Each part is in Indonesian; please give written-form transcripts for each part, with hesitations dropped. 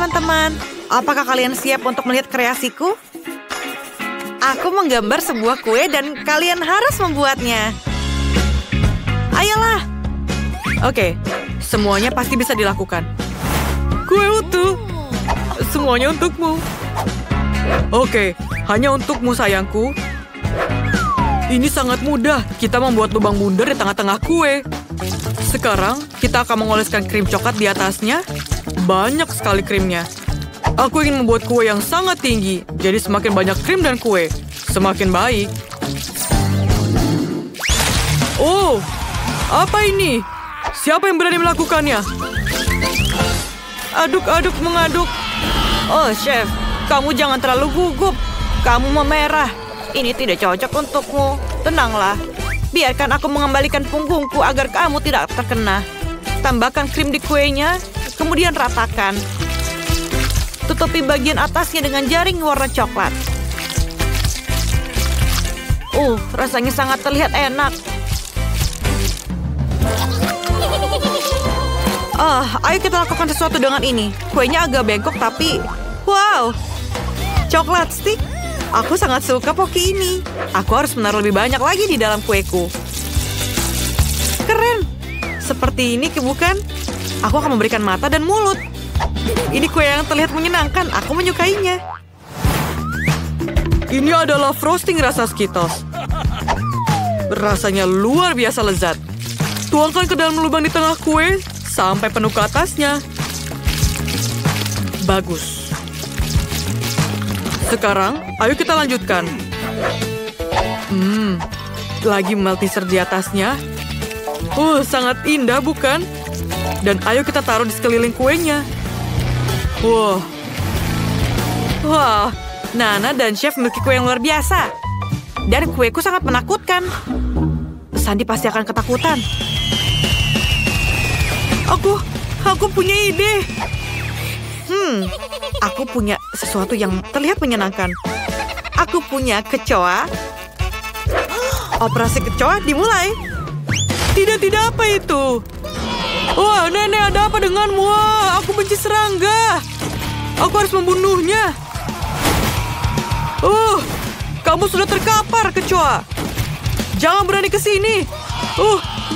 teman-teman. Apakah kalian siap untuk melihat kreasiku? Aku menggambar sebuah kue dan kalian harus membuatnya. Ayolah. Oke, semuanya pasti bisa dilakukan. Kue utuh. Semuanya untukmu. Oke, hanya untukmu sayangku. Ini sangat mudah. Kita membuat lubang bundar di tengah-tengah kue. Sekarang, kita akan mengoleskan krim coklat di atasnya. Banyak sekali krimnya. Aku ingin membuat kue yang sangat tinggi. Jadi semakin banyak krim dan kue, semakin baik. Oh, apa ini? Siapa yang berani melakukannya? Aduk-aduk mengaduk. Oh, chef, kamu jangan terlalu gugup. Kamu memerah. Ini tidak cocok untukmu. Tenanglah. Biarkan aku mengembalikan punggungku agar kamu tidak terkena. Tambahkan krim di kuenya, kemudian ratakan. Tutupi bagian atasnya dengan jaring warna coklat. Rasanya sangat terlihat enak. Ayo kita lakukan sesuatu dengan ini. Kuenya agak bengkok tapi... Wow! Coklat stick. Aku sangat suka poki ini. Aku harus menaruh lebih banyak lagi di dalam kueku. Keren. Seperti ini, bukan? Aku akan memberikan mata dan mulut. Ini kue yang terlihat menyenangkan. Aku menyukainya. Ini adalah frosting rasa Skittles. Rasanya luar biasa lezat. Tuangkan ke dalam lubang di tengah kue sampai penuh ke atasnya. Bagus. Sekarang, ayo kita lanjutkan. Lagi Malteser di atasnya. Sangat indah, bukan? Dan ayo kita taruh di sekeliling kuenya. Wah, Nana dan Chef memiliki kue yang luar biasa. Dan kueku sangat menakutkan. Sandy pasti akan ketakutan. Aku punya ide. Aku punya sesuatu yang terlihat menyenangkan. Aku punya kecoa. Operasi kecoa dimulai. Tidak, apa itu? Wah, Nenek, ada apa denganmu? Wah, aku benci serangga. Aku harus membunuhnya. Kamu sudah terkapar, kecoa. Jangan berani ke sini.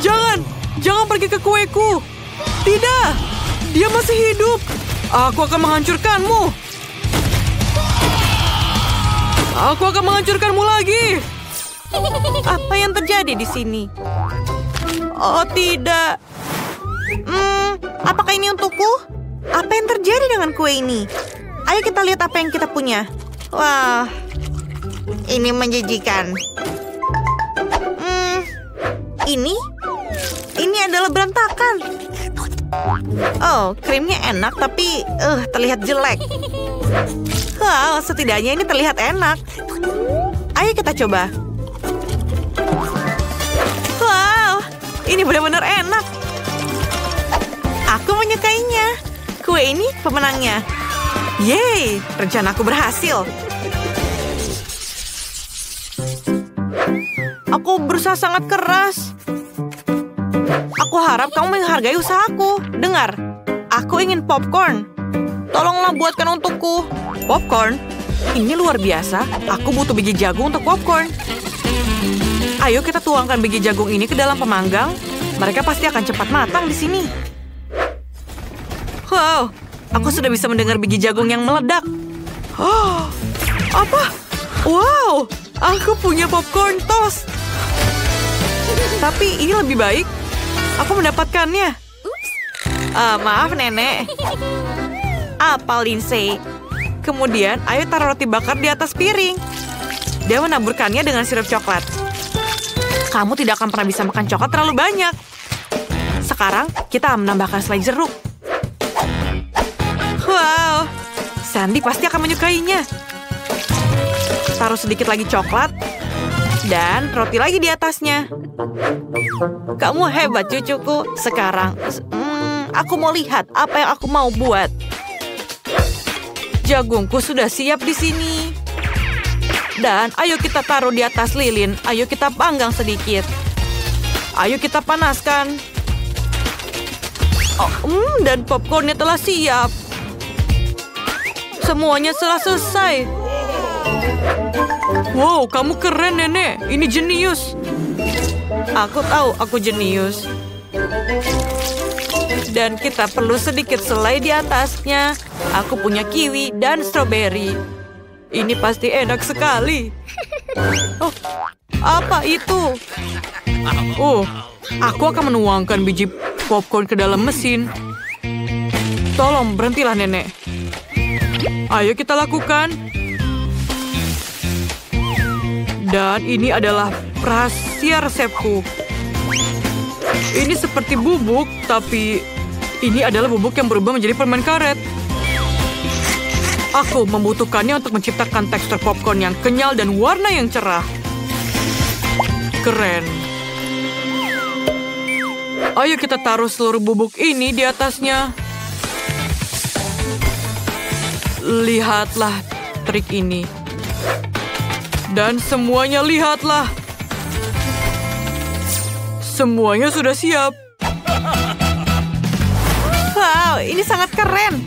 Jangan pergi ke kueku. Tidak, dia masih hidup. Aku akan menghancurkanmu. Aku akan menghancurkanmu lagi. Apa yang terjadi di sini? Oh, tidak. Apakah ini untukku? Apa yang terjadi dengan kue ini? Ayo kita lihat apa yang kita punya. Wah, ini menjijikan. Ini adalah berantakan. Krimnya enak tapi terlihat jelek. Wow, setidaknya ini terlihat enak. Ayo kita coba. Wow, ini benar-benar enak. Aku menyukainya. Kue ini pemenangnya. Yeay, rencanaku berhasil. Aku berusaha sangat keras. Aku harap kamu menghargai usahaku. Dengar, aku ingin popcorn. Tolonglah buatkan untukku. Popcorn? Ini luar biasa. Aku butuh biji jagung untuk popcorn. Ayo kita tuangkan biji jagung ini ke dalam pemanggang. Mereka pasti akan cepat matang di sini. Wow, aku sudah bisa mendengar biji jagung yang meledak. Apa? Wow, aku punya popcorn toast. Tapi ini lebih baik. Aku mendapatkannya. Maaf, Nenek. Apa, Lindsay? Kemudian, ayo taruh roti bakar di atas piring. Dia menaburkannya dengan sirup coklat. Kamu tidak akan pernah bisa makan coklat terlalu banyak. Sekarang, kita menambahkan selai jeruk. Wow, Sandy pasti akan menyukainya. Taruh sedikit lagi coklat. Dan roti lagi di atasnya. Kamu hebat, cucuku. Sekarang, aku mau lihat apa yang aku mau buat. Jagungku sudah siap di sini. Dan ayo kita taruh di atas lilin. Ayo kita panggang sedikit. Ayo kita panaskan. Dan popcornnya telah siap. Semuanya telah selesai. Wow, kamu keren, Nenek. Ini jenius. Aku tahu aku jenius. Dan kita perlu sedikit selai di atasnya. Aku punya kiwi dan stroberi. Ini pasti enak sekali. Oh, apa itu? Oh, aku akan menuangkan biji popcorn ke dalam mesin. Tolong berhentilah, Nenek. Ayo kita lakukan. Dan ini adalah rahasia resepku. Ini seperti bubuk, tapi ini adalah bubuk yang berubah menjadi permen karet. Aku membutuhkannya untuk menciptakan tekstur popcorn yang kenyal dan warna yang cerah. Keren. Ayo kita taruh seluruh bubuk ini di atasnya. Lihatlah trik ini. Dan semuanya lihatlah. Semuanya sudah siap. Wow, ini sangat keren.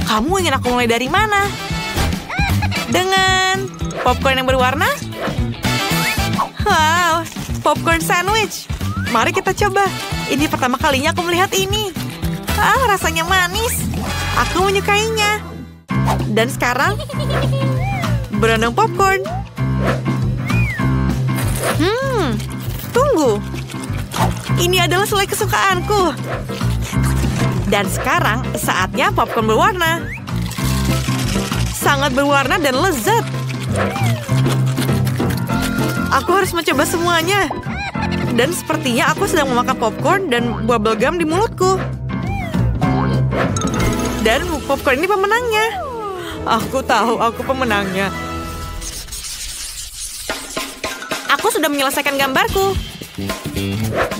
Kamu ingin aku mulai dari mana? Dengan popcorn yang berwarna? Wow, popcorn sandwich. Mari kita coba. Ini pertama kalinya aku melihat ini. Rasanya manis. Aku menyukainya. Dan sekarang, berandang popcorn. Tunggu. Ini adalah selai kesukaanku. Dan sekarang, saatnya popcorn berwarna. Sangat berwarna dan lezat. Aku harus mencoba semuanya. Dan sepertinya aku sedang memakan popcorn dan bubble gum di mulutku. Dan popcorn ini pemenangnya. Aku tahu aku pemenangnya. Aku sudah menyelesaikan gambarku.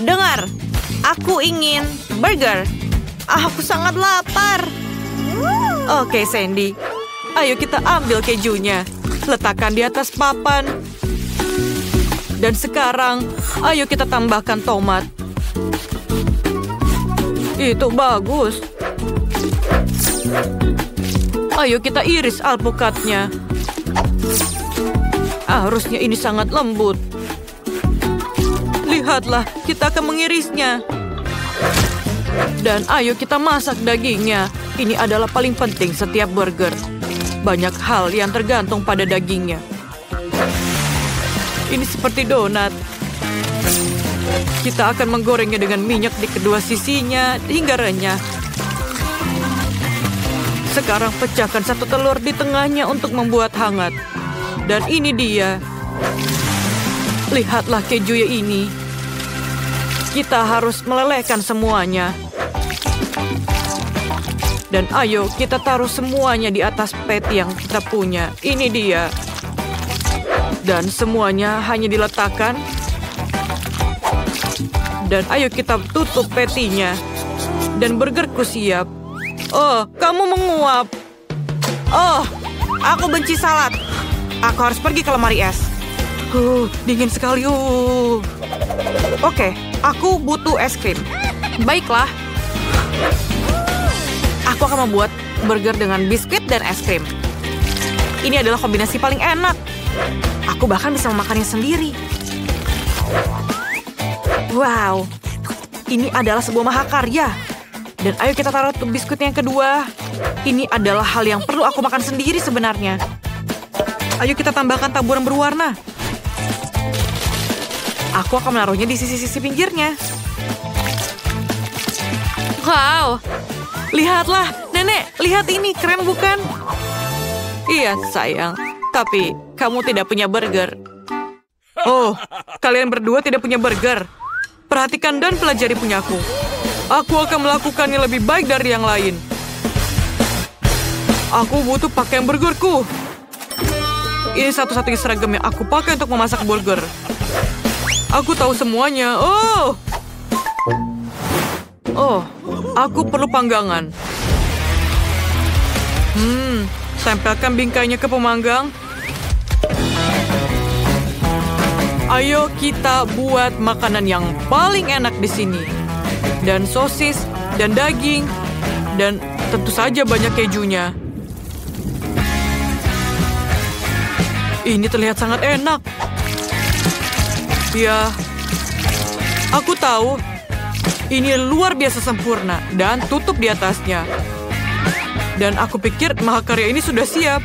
Dengar, aku ingin burger. Aku sangat lapar. Oke, Sandy. Ayo kita ambil kejunya. Letakkan di atas papan. Dan sekarang, ayo kita tambahkan tomat. Itu bagus. Ayo kita iris alpukatnya. Harusnya ini sangat lembut. Lihatlah, kita akan mengirisnya. Dan ayo kita masak dagingnya. Ini adalah paling penting setiap burger. Banyak hal yang tergantung pada dagingnya. Ini seperti donat. Kita akan menggorengnya dengan minyak di kedua sisinya hingga renyah. Sekarang pecahkan satu telur di tengahnya untuk membuat hangat. Dan ini dia. Lihatlah kejunya ini. Kita harus melelehkan semuanya. Dan ayo kita taruh semuanya di atas patty yang kita punya. Ini dia. Dan semuanya hanya diletakkan. Dan ayo kita tutup patty-nya. Dan burgerku siap. Oh, kamu menguap. Oh, aku benci salad. Aku harus pergi ke lemari es. Dingin sekali. Oke, aku butuh es krim. Baiklah. Aku akan membuat burger dengan biskuit dan es krim. Ini adalah kombinasi paling enak. Aku bahkan bisa memakannya sendiri. Wow, ini adalah sebuah mahakarya. Dan ayo kita taruh biskuit yang kedua. Ini adalah hal yang perlu aku makan sendiri sebenarnya. Ayo kita tambahkan taburan berwarna. Aku akan menaruhnya di sisi-sisi pinggirnya. Wow, lihatlah, Nenek, lihat ini, keren bukan? Iya, sayang. Tapi kamu tidak punya burger. Oh, kalian berdua tidak punya burger. Perhatikan dan pelajari punyaku. Aku akan melakukannya lebih baik dari yang lain. Aku butuh pakaian burgerku. Ini satu-satunya seragam yang aku pakai untuk memasak burger. Aku tahu semuanya. Oh, aku perlu panggangan. Tempelkan bingkainya ke pemanggang. Ayo kita buat makanan yang paling enak di sini. Dan sosis, dan daging, dan tentu saja banyak kejunya. Ini terlihat sangat enak. Ya, aku tahu. Ini luar biasa sempurna dan tutup di atasnya. Dan aku pikir mahakarya ini sudah siap.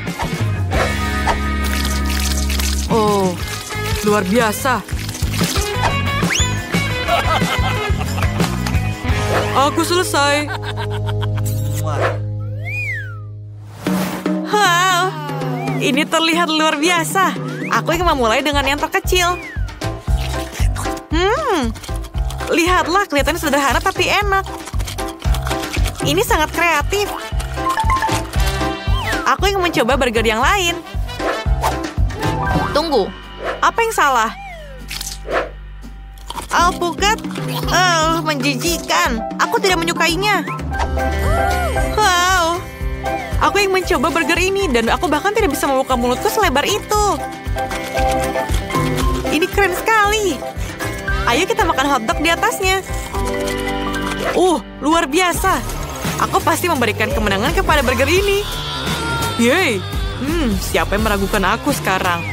Oh, luar biasa. Aku selesai. Wow, ini terlihat luar biasa. Aku ingin memulai dengan yang terkecil. Lihatlah, kelihatannya sederhana tapi enak. Ini sangat kreatif. Aku ingin mencoba burger yang lain. Tunggu, apa yang salah? Alpukat? Menjijikan. Aku tidak menyukainya. Wow. Aku ingin mencoba burger ini dan aku bahkan tidak bisa membuka mulutku selebar itu. Ini keren sekali. Ayo kita makan hotdog di atasnya. Luar biasa. Aku pasti memberikan kemenangan kepada burger ini. Yeay. Siapa yang meragukan aku sekarang?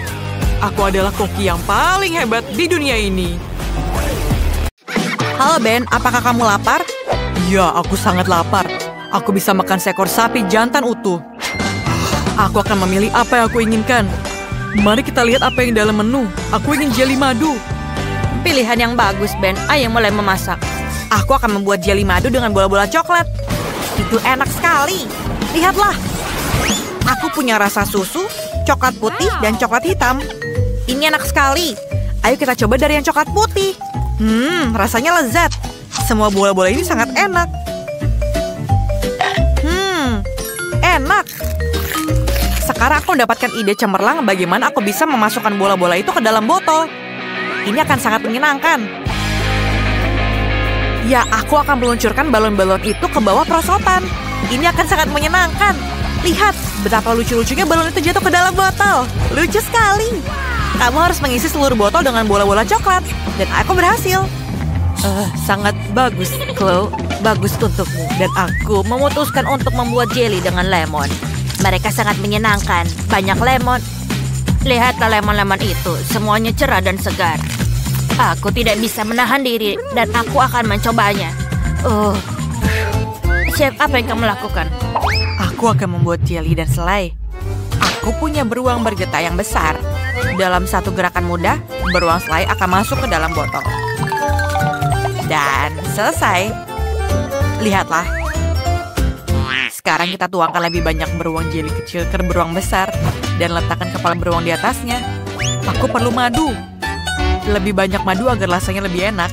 Aku adalah koki yang paling hebat di dunia ini. Halo Ben, apakah kamu lapar? Ya, aku sangat lapar. Aku bisa makan seekor sapi jantan utuh. Aku akan memilih apa yang aku inginkan. Mari kita lihat apa yang dalam menu. Aku ingin jeli madu. Pilihan yang bagus, Ben. Ayo mulai memasak. Aku akan membuat jeli madu dengan bola-bola coklat. Itu enak sekali. Lihatlah. Aku punya rasa susu, coklat putih, dan coklat hitam. Ini enak sekali. Ayo kita coba dari yang coklat putih. Rasanya lezat. Semua bola-bola ini sangat enak. Enak. Sekarang aku mendapatkan ide cemerlang bagaimana aku bisa memasukkan bola-bola itu ke dalam botol. Ini akan sangat menyenangkan. Ya, aku akan meluncurkan balon-balon itu ke bawah perosotan. Ini akan sangat menyenangkan. Lihat, betapa lucu-lucunya balon itu jatuh ke dalam botol. Lucu sekali. Kamu harus mengisi seluruh botol dengan bola-bola coklat. Dan aku berhasil. Sangat bagus, Chloe. Bagus untukmu. Dan aku memutuskan untuk membuat jelly dengan lemon. Mereka sangat menyenangkan. Banyak lemon. Lihatlah lemon-lemon itu. Semuanya cerah dan segar. Aku tidak bisa menahan diri. Dan aku akan mencobanya. Chef, apa yang kamu lakukan? Aku akan membuat jelly dan selai. Aku punya beruang bergetah yang besar. Dalam satu gerakan mudah, beruang selai akan masuk ke dalam botol. Dan selesai. Lihatlah. Sekarang kita tuangkan lebih banyak beruang jelly kecil ke beruang besar. Dan letakkan kepala beruang di atasnya. Aku perlu madu. Lebih banyak madu agar rasanya lebih enak.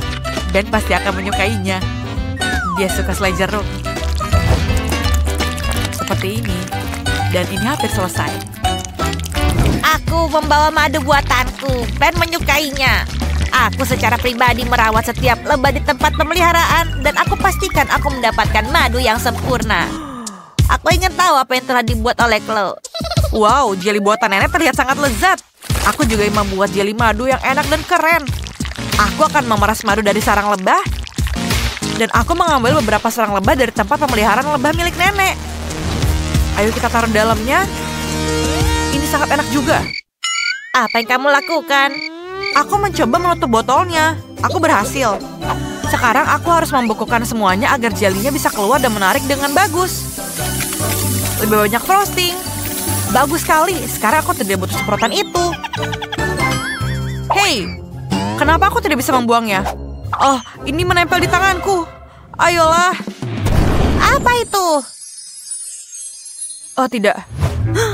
Ben pasti akan menyukainya. Dia suka selai jeruk. Seperti ini. Dan ini hampir selesai. Aku membawa madu buatanku. Ben menyukainya. Aku secara pribadi merawat setiap lebah di tempat pemeliharaan. Dan aku pastikan aku mendapatkan madu yang sempurna. Aku ingin tahu apa yang telah dibuat oleh Chloe. Wow, jeli buatan nenek terlihat sangat lezat. Aku juga ingin membuat jeli madu yang enak dan keren. Aku akan memeras madu dari sarang lebah. Dan aku mengambil beberapa sarang lebah dari tempat pemeliharaan lebah milik nenek. Ayo kita taruh dalamnya. Ini sangat enak juga. Apa yang kamu lakukan? Aku mencoba menutup botolnya. Aku berhasil. Sekarang aku harus membekukan semuanya agar jelinya bisa keluar dan menarik dengan bagus. Lebih banyak frosting. Bagus sekali. Sekarang aku tidak butuh semprotan itu. Hei, kenapa aku tidak bisa membuangnya? Oh, ini menempel di tanganku. Ayolah. Apa itu? Oh, tidak.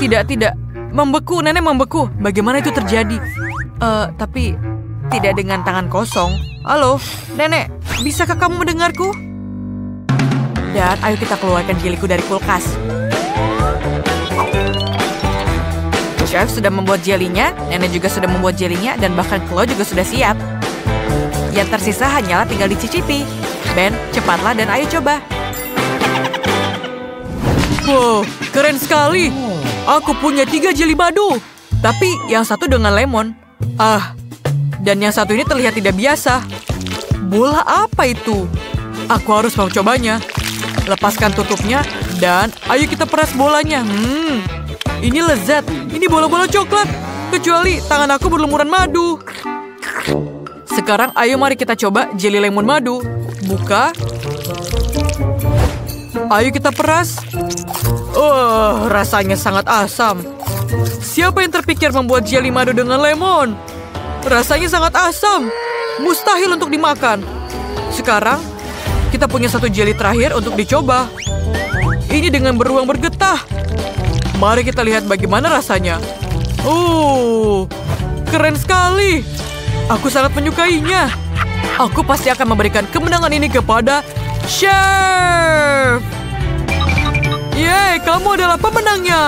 Tidak. Membeku, nenek membeku. Bagaimana itu terjadi? Tapi tidak dengan tangan kosong. Halo, nenek. Bisakah kamu mendengarku? Dan ayo kita keluarkan jeliku dari kulkas. Chef sudah membuat jelinya, nenek juga sudah membuat jelinya, dan bahkan Chloe juga sudah siap. Yang tersisa hanyalah tinggal dicicipi. Ben, cepatlah dan ayo coba. Wow, keren sekali. Aku punya 3 jeli madu. Tapi yang satu dengan lemon. Dan yang satu ini terlihat tidak biasa. Bola apa itu? Aku harus mencobanya. Lepaskan tutupnya, dan ayo kita peras bolanya. Ini lezat. Ini bola-bola coklat. kecuali tangan aku berlumuran madu. Sekarang ayo mari kita coba jelly lemon madu. Buka. Ayo kita peras. Rasanya sangat asam. Siapa yang terpikir membuat jelly madu dengan lemon? Rasanya sangat asam. Mustahil untuk dimakan. Sekarang, kita punya satu jelly terakhir untuk dicoba. Ini dengan beruang bergetah. Mari kita lihat bagaimana rasanya. Keren sekali. Aku sangat menyukainya. Aku pasti akan memberikan kemenangan ini kepada Chef. Yeay, kamu adalah pemenangnya.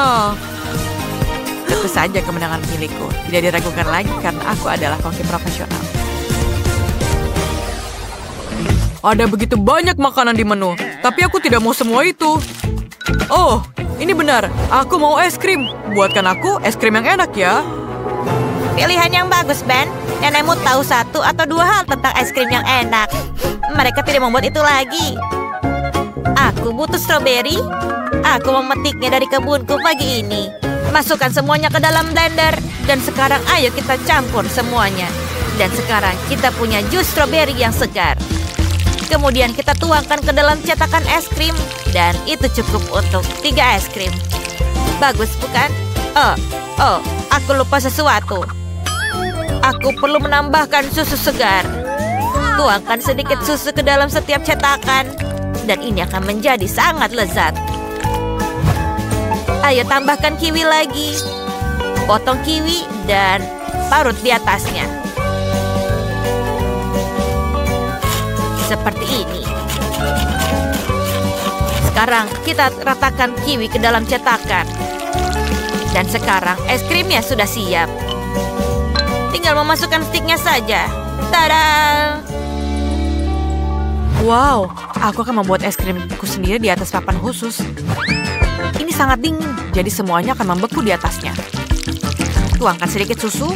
Tentu saja kemenangan milikku. Tidak diragukan lagi karena aku adalah koki profesional. Ada begitu banyak makanan di menu, tapi aku tidak mau semua itu. Oh, ini benar. Aku mau es krim. Buatkan aku es krim yang enak ya. Pilihan yang bagus, Ben. Nenekmu tahu 1 atau 2 hal tentang es krim yang enak. Mereka tidak membuat itu lagi. Aku butuh stroberi. Aku memetiknya dari kebunku pagi ini. Masukkan semuanya ke dalam blender. Dan sekarang ayo kita campur semuanya. Dan sekarang kita punya jus stroberi yang segar. Kemudian kita tuangkan ke dalam cetakan es krim. Dan itu cukup untuk 3 es krim. Bagus, bukan? Aku lupa sesuatu. Aku perlu menambahkan susu segar. Tuangkan sedikit susu ke dalam setiap cetakan. Dan ini akan menjadi sangat lezat. Ayo tambahkan kiwi lagi. Potong kiwi dan parut di atasnya. Seperti ini. Sekarang kita ratakan kiwi ke dalam cetakan. Dan sekarang es krimnya sudah siap. Tinggal memasukkan sticknya saja. Tada! Wow, aku akan membuat es krimku sendiri di atas papan khusus. Ini sangat dingin, jadi semuanya akan membeku di atasnya. Tuangkan sedikit susu.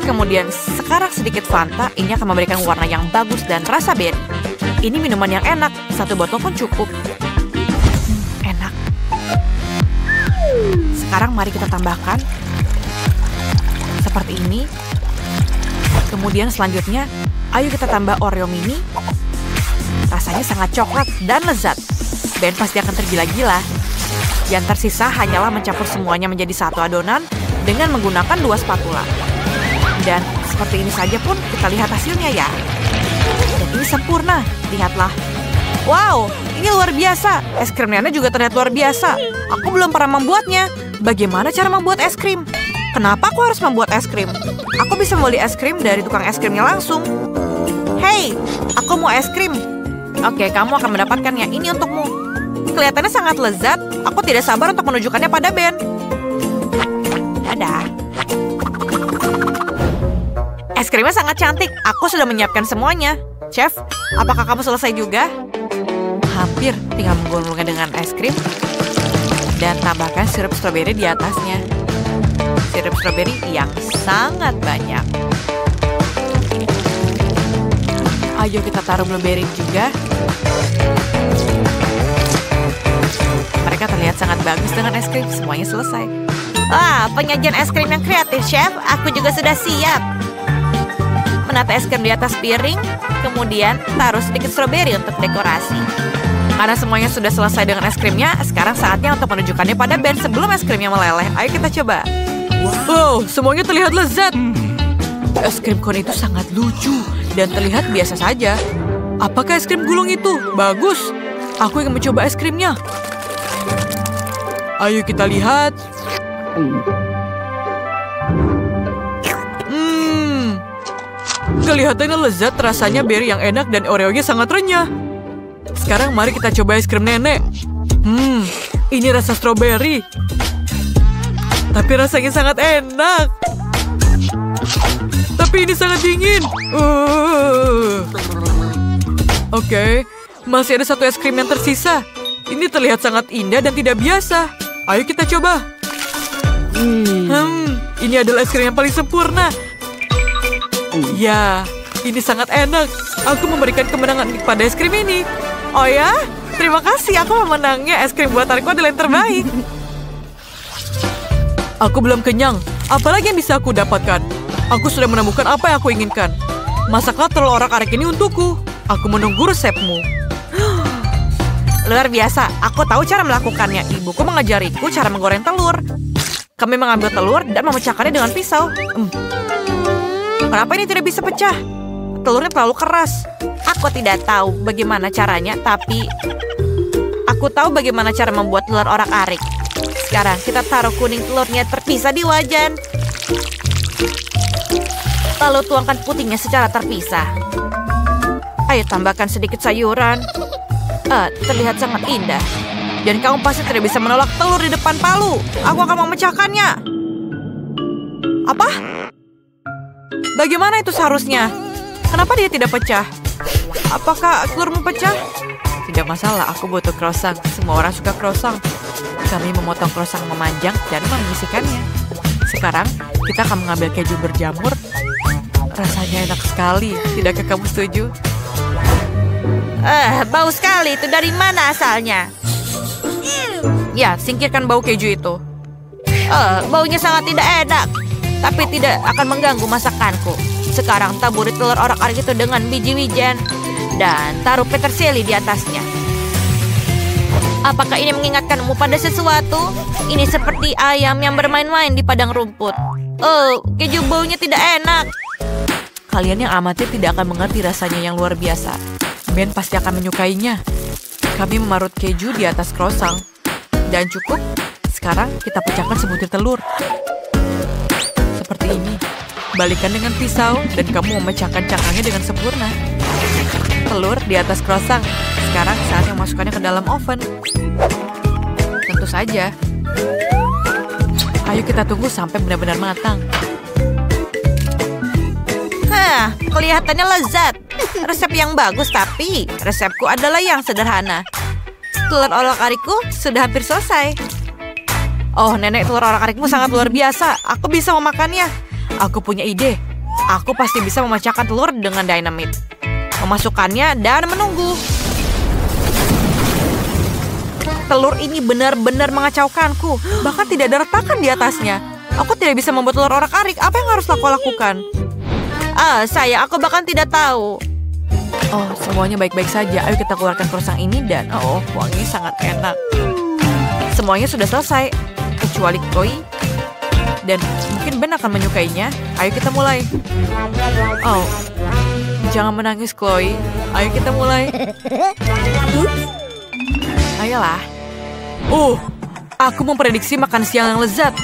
Kemudian sekarang sedikit Fanta. Ini akan memberikan warna yang bagus dan rasa berry. Ini minuman yang enak. 1 botol pun cukup. Enak. Sekarang mari kita tambahkan. Seperti ini. Kemudian selanjutnya, ayo kita tambah Oreo mini. Rasanya sangat coklat dan lezat. Ben pasti akan tergila-gila. Yang tersisa hanyalah mencampur semuanya menjadi satu adonan dengan menggunakan 2 spatula. Dan seperti ini saja pun kita lihat hasilnya ya. Dan ini sempurna, lihatlah. Wow, ini luar biasa. Es krim nenek juga terlihat luar biasa. Aku belum pernah membuatnya. Bagaimana cara membuat es krim? Kenapa aku harus membuat es krim? Aku bisa membeli es krim dari tukang es krimnya langsung. Hei, aku mau es krim. Oke, kamu akan mendapatkannya. Ini untukmu. Kelihatannya sangat lezat. Aku tidak sabar untuk menunjukkannya pada Ben. Dadah. Es krimnya sangat cantik. Aku sudah menyiapkan semuanya. Chef, apakah kamu selesai juga? Hampir. Tinggal menggulungnya dengan es krim. Dan tambahkan sirup stroberi di atasnya. Sirup stroberi yang sangat banyak. Ayo kita taruh blueberry juga. Mereka terlihat sangat bagus dengan es krim. Semuanya selesai. Wah, penyajian es krim yang kreatif, Chef. Aku juga sudah siap. Menata es krim di atas piring. Kemudian taruh sedikit stroberi untuk dekorasi. Karena semuanya sudah selesai dengan es krimnya, sekarang saatnya untuk menunjukkannya pada Ben sebelum es krimnya meleleh. Ayo kita coba. Wow, semuanya terlihat lezat. Es krim cone itu sangat lucu dan terlihat biasa saja. Apakah es krim gulung itu? Bagus. Aku ingin mencoba es krimnya. Ayo kita lihat. Kelihatannya lezat, rasanya berry yang enak dan Oreo-nya sangat renyah. Sekarang mari kita coba es krim nenek. Ini rasa stroberi. Tapi rasanya sangat enak. Tapi ini sangat dingin. Oke, masih ada satu es krim yang tersisa. Ini terlihat sangat indah dan tidak biasa. Ayo kita coba. Ini adalah es krim yang paling sempurna. Ya, ini sangat enak. Aku memberikan kemenangan pada es krim ini. Oh ya? Terima kasih, aku memenangnya. Es krim buatanku adalah yang terbaik. Aku belum kenyang. Apalagi yang bisa aku dapatkan? Aku sudah menemukan apa yang aku inginkan. Masaklah telur orak-arik ini untukku. Aku menunggu resepmu. Luar biasa, aku tahu cara melakukannya. Ibuku mengajariku cara menggoreng telur. Kami mengambil telur dan memecahkannya dengan pisau. Kenapa ini tidak bisa pecah? Telurnya terlalu keras. Aku tidak tahu bagaimana caranya, tapi aku tahu bagaimana cara membuat telur orak-arik. Sekarang kita taruh kuning telurnya terpisah di wajan. Lalu tuangkan putihnya secara terpisah. Ayo tambahkan sedikit sayuran. Terlihat sangat indah. Dan kamu pasti tidak bisa menolak telur di depan palu. Aku akan memecahkannya. Apa? Bagaimana itu seharusnya? Kenapa dia tidak pecah? Apakah telurmu pecah? Tidak masalah, aku butuh croissant. Semua orang suka croissant. Kami memotong croissant memanjang dan mengisikannya. Sekarang kita akan mengambil keju berjamur. Rasanya enak sekali. Tidakkah kamu setuju? Bau sekali. Itu dari mana asalnya? Ya, singkirkan bau keju itu. Baunya sangat tidak enak. Tapi tidak akan mengganggu masakanku. Sekarang taburi telur orak-arik itu dengan biji wijen. Dan taruh peterseli di atasnya. Apakah ini mengingatkanmu pada sesuatu? Ini seperti ayam yang bermain-main di padang rumput. Keju baunya tidak enak. Kalian yang amatir tidak akan mengerti rasanya yang luar biasa. Ben pasti akan menyukainya. Kami memarut keju di atas croissant. Dan cukup. Sekarang kita pecahkan sebutir telur. Seperti ini. Balikkan dengan pisau dan kamu memecahkan cangkangnya dengan sempurna. Telur di atas croissant. Sekarang saatnya memasukkannya ke dalam oven. Tentu saja. Ayo kita tunggu sampai benar-benar matang. Kelihatannya lezat. Resep yang bagus, tapi resepku adalah yang sederhana. Telur orak-arikku sudah hampir selesai. Oh, nenek, telur orak-arikmu sangat luar biasa. Aku bisa memakannya. Aku punya ide. Aku pasti bisa memecahkan telur dengan dinamit. Memasukkannya dan menunggu. Telur ini benar-benar mengacaukanku. Bahkan tidak ada retakan di atasnya. Aku tidak bisa membuat telur orak-arik. Apa yang harus aku lakukan? Aku bahkan tidak tahu. Oh, semuanya baik-baik saja. Ayo kita keluarkan croissant ini dan wangi sangat enak. Semuanya sudah selesai, kecuali Chloe. Dan mungkin Ben akan menyukainya. Ayo kita mulai. Jangan menangis, Chloe. Ayo kita mulai. Ayolah. Aku memprediksi makan siang yang lezat.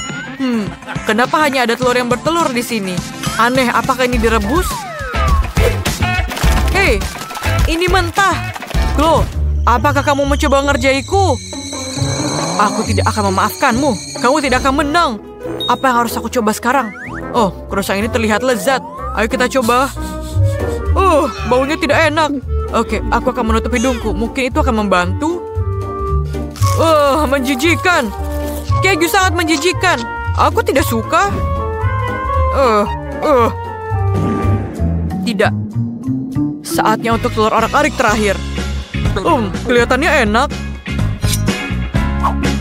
Kenapa hanya ada telur yang bertelur di sini? Aneh, apakah ini direbus? Hei, ini mentah. Chloe, apakah kamu mencoba ngerjaiku? Aku tidak akan memaafkanmu. Kamu tidak akan menang. Apa yang harus aku coba sekarang? Croissant ini terlihat lezat. Ayo kita coba. Baunya tidak enak. Oke, aku akan menutup hidungku. Mungkin itu akan membantu. Menjijikan. Keju sangat menjijikan. Aku tidak suka. Tidak. Saatnya untuk telur orak-arik terakhir. Kelihatannya enak.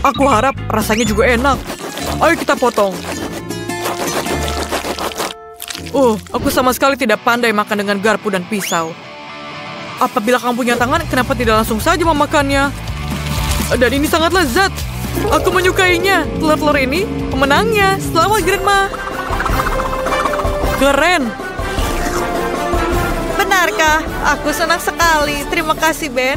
Aku harap rasanya juga enak. Ayo kita potong. Aku sama sekali tidak pandai makan dengan garpu dan pisau. Apabila kamu punya tangan, kenapa tidak langsung saja memakannya? Dan ini sangat lezat. Aku menyukainya. Telur-telur ini pemenangnya. Selamat, Grandma. Keren. Benarkah? Aku senang sekali. Terima kasih, Ben.